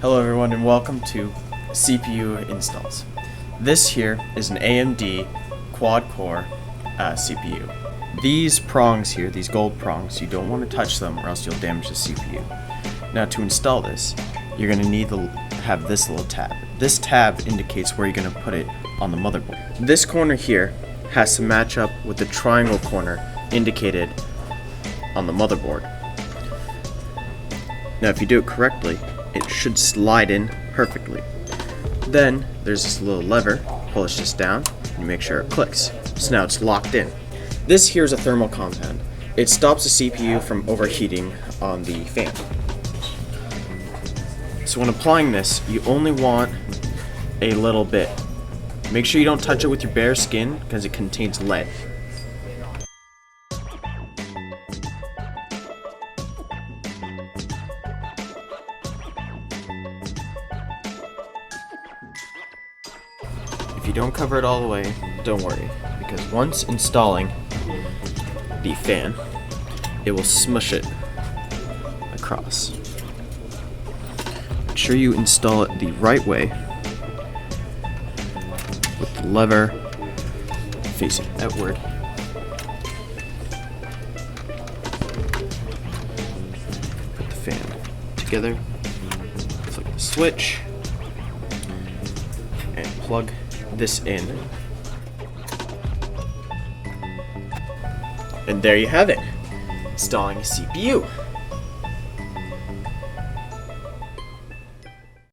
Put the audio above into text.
Hello everyone and welcome to CPU installs. This here is an AMD quad-core CPU. These prongs here, these gold prongs, you don't want to touch them or else you'll damage the CPU. Now to install this, you're going to need to have this little tab. This tab indicates where you're going to put it on the motherboard. This corner here has to match up with the triangle corner indicated on the motherboard. Now if you do it correctly, it should slide in perfectly. Then there's this little lever, push this down and make sure it clicks. So now it's locked in. This here is a thermal compound. It stops the CPU from overheating on the fan. So when applying this, you only want a little bit. Make sure you don't touch it with your bare skin because it contains lead. If you don't cover it all the way, don't worry, because once installing the fan, it will smush it across. Make sure you install it the right way with the lever facing outward. Put the fan together, flick the switch, and plug this in, and there you have it, installing a CPU.